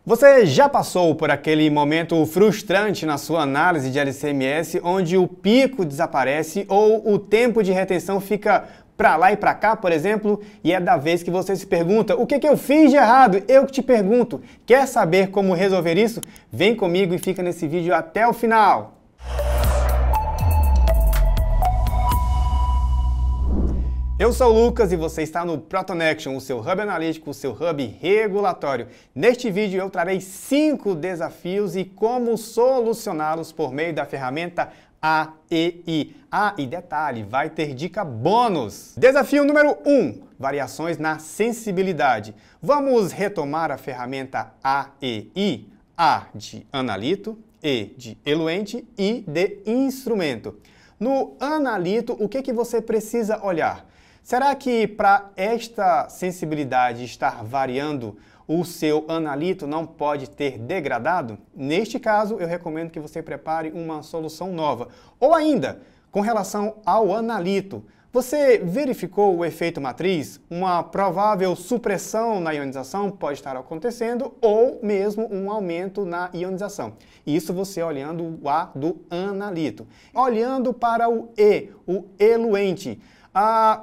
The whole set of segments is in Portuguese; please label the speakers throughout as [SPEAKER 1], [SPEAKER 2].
[SPEAKER 1] Você já passou por aquele momento frustrante na sua análise de LC-MS, onde o pico desaparece ou o tempo de retenção fica para lá e para cá, por exemplo, e é da vez que você se pergunta, o que eu fiz de errado? Eu que te pergunto. Quer saber como resolver isso? Vem comigo e fica nesse vídeo até o final. Eu sou o Lucas e você está no ProToNection, o seu hub analítico, o seu hub regulatório. Neste vídeo eu trarei 5 desafios e como solucioná-los por meio da ferramenta AEI. E detalhe, vai ter dica bônus. Desafio número 1, variações na sensibilidade. Vamos retomar a ferramenta AEI. A de analito, E de eluente e de instrumento. No analito, o que você precisa olhar? Será que para esta sensibilidade estar variando, o seu analito não pode ter degradado? Neste caso, eu recomendo que você prepare uma solução nova. Ou ainda, com relação ao analito, você verificou o efeito matriz? Uma provável supressão na ionização pode estar acontecendo ou mesmo um aumento na ionização. Isso você olhando o A do analito. Olhando para o E, o eluente.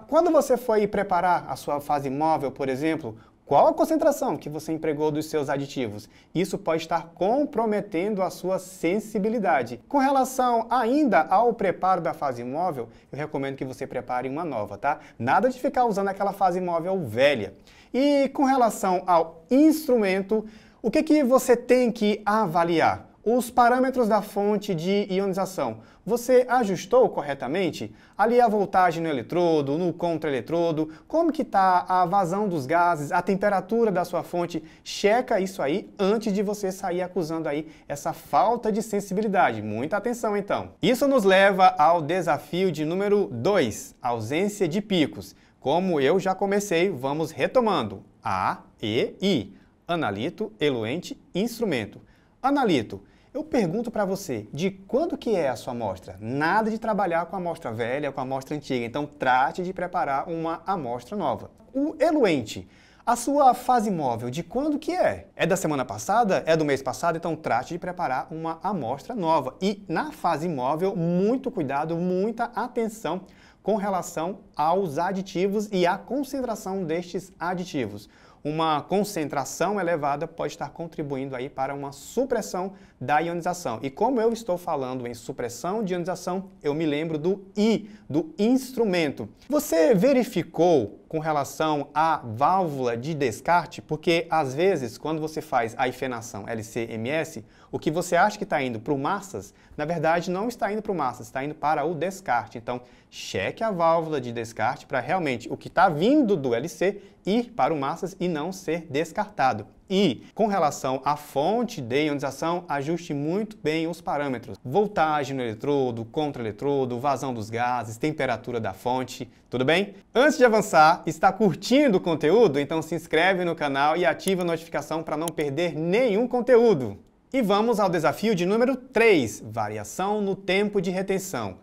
[SPEAKER 1] Quando você foi preparar a sua fase móvel, por exemplo, qual a concentração que você empregou dos seus aditivos? Isso pode estar comprometendo a sua sensibilidade. Com relação ainda ao preparo da fase móvel, eu recomendo que você prepare uma nova, tá? Nada de ficar usando aquela fase móvel velha. E com relação ao instrumento, o que você tem que avaliar? Os parâmetros da fonte de ionização. Você ajustou corretamente? Ali a voltagem no eletrodo, no contra-eletrodo, como que está a vazão dos gases, a temperatura da sua fonte? Checa isso aí antes de você sair acusando aí essa falta de sensibilidade. Muita atenção então. Isso nos leva ao desafio de número 2, ausência de picos. Como eu já comecei, vamos retomando. A, E, I. Analito, eluente, instrumento. Analito. Eu pergunto para você, de quando que é a sua amostra? Nada de trabalhar com a amostra velha, com a amostra antiga, então trate de preparar uma amostra nova. O eluente, a sua fase móvel, de quando que é? É da semana passada? É do mês passado? Então trate de preparar uma amostra nova. E na fase móvel, muito cuidado, muita atenção com relação aos aditivos e à concentração destes aditivos. Uma concentração elevada pode estar contribuindo aí para uma supressão da ionização. E como eu estou falando em supressão de ionização, eu me lembro do I, do instrumento. Você verificou com relação à válvula de descarte? Porque às vezes, quando você faz a hifenação LC-MS, o que você acha que está indo para o massas, na verdade não está indo para o massas, está indo para o descarte. Então, cheque a válvula de descarte para realmente o que está vindo do LC ir para o massas e não ser descartado. E, com relação à fonte de ionização, ajuste muito bem os parâmetros. Voltagem no eletrodo, contra-eletrodo, vazão dos gases, temperatura da fonte, tudo bem? Antes de avançar, está curtindo o conteúdo? Então se inscreve no canal e ativa a notificação para não perder nenhum conteúdo. E vamos ao desafio de número 3, variação no tempo de retenção.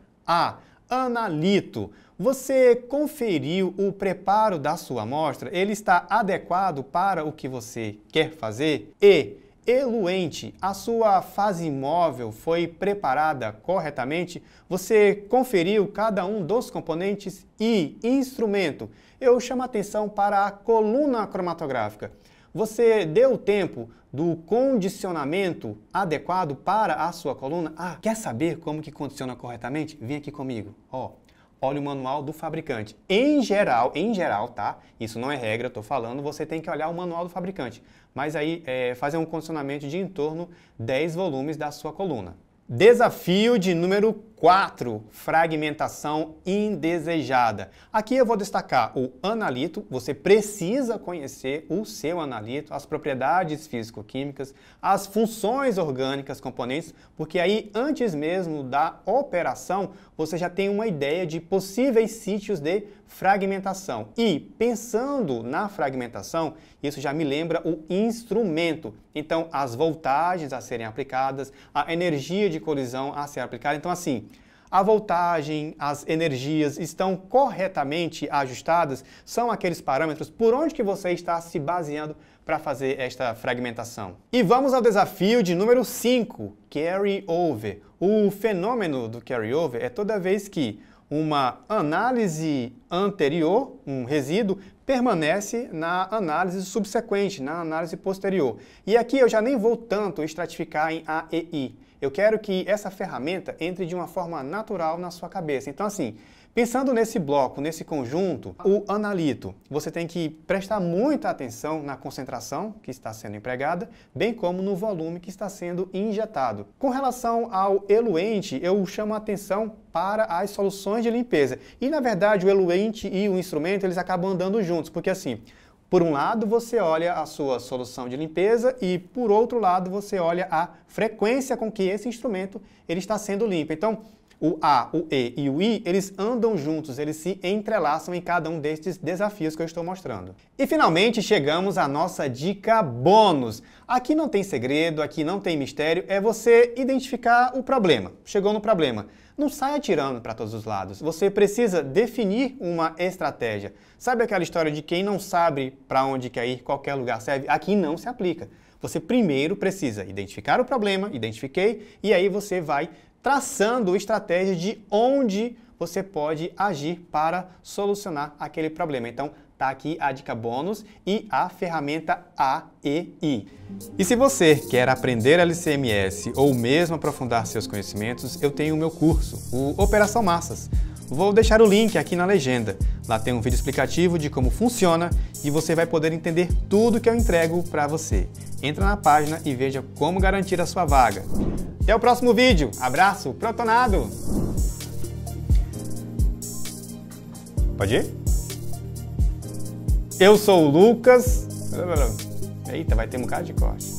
[SPEAKER 1] Analito. Você conferiu o preparo da sua amostra? Ele está adequado para o que você quer fazer? E, eluente, a sua fase móvel foi preparada corretamente? Você conferiu cada um dos componentes? E, instrumento, eu chamo a atenção para a coluna cromatográfica. Você deu tempo do condicionamento adequado para a sua coluna? Quer saber como que condiciona corretamente? Vem aqui comigo. Olha o manual do fabricante. Em geral, tá? Isso não é regra, eu estou falando, você tem que olhar o manual do fabricante. Mas aí, fazer um condicionamento de em torno 10 volumes da sua coluna. Desafio de número 4, fragmentação indesejada. Aqui eu vou destacar o analito, você precisa conhecer o seu analito, as propriedades físico-químicas, as funções orgânicas, componentes, porque aí antes mesmo da operação você já tem uma ideia de possíveis sítios de fragmentação. E pensando na fragmentação, isso já me lembra o instrumento. Então as voltagens a serem aplicadas, a energia de colisão a ser aplicada. Então assim, a voltagem, as energias estão corretamente ajustadas? São aqueles parâmetros por onde que você está se baseando para fazer esta fragmentação. E vamos ao desafio de número 5, carry over. O fenômeno do carry over é toda vez que uma análise anterior, um resíduo, permanece na análise subsequente, na análise posterior. E aqui eu já nem vou tanto estratificar em A e I. Eu quero que essa ferramenta entre de uma forma natural na sua cabeça. Então, assim, pensando nesse bloco, nesse conjunto, o analito, você tem que prestar muita atenção na concentração que está sendo empregada, bem como no volume que está sendo injetado. Com relação ao eluente, eu chamo a atenção para as soluções de limpeza. E, na verdade, o eluente e o instrumento, eles acabam andando juntos, porque assim, por um lado, você olha a sua solução de limpeza e, por outro lado, você olha a frequência com que esse instrumento ele está sendo limpo. Então, o A, o E e o I, eles andam juntos, eles se entrelaçam em cada um destes desafios que eu estou mostrando. E, finalmente, chegamos à nossa dica bônus. Aqui não tem segredo, aqui não tem mistério, é você identificar o problema. Chegou no problema. Não sai atirando para todos os lados. Você precisa definir uma estratégia. Sabe aquela história de quem não sabe para onde quer ir, qualquer lugar serve? Aqui não se aplica. Você primeiro precisa identificar o problema, identifiquei, e aí você vai traçando estratégias de onde você pode agir para solucionar aquele problema. Então, tá aqui a dica bônus e a ferramenta A e I. E se você quer aprender LCMS ou mesmo aprofundar seus conhecimentos, eu tenho o meu curso, o Operação Massas. Vou deixar o link aqui na legenda. Lá tem um vídeo explicativo de como funciona e você vai poder entender tudo que eu entrego para você. Entra na página e veja como garantir a sua vaga. Até o próximo vídeo. Abraço, Protonado! Pode ir? Eu sou o Lucas. Eita, vai ter um bocado de corte.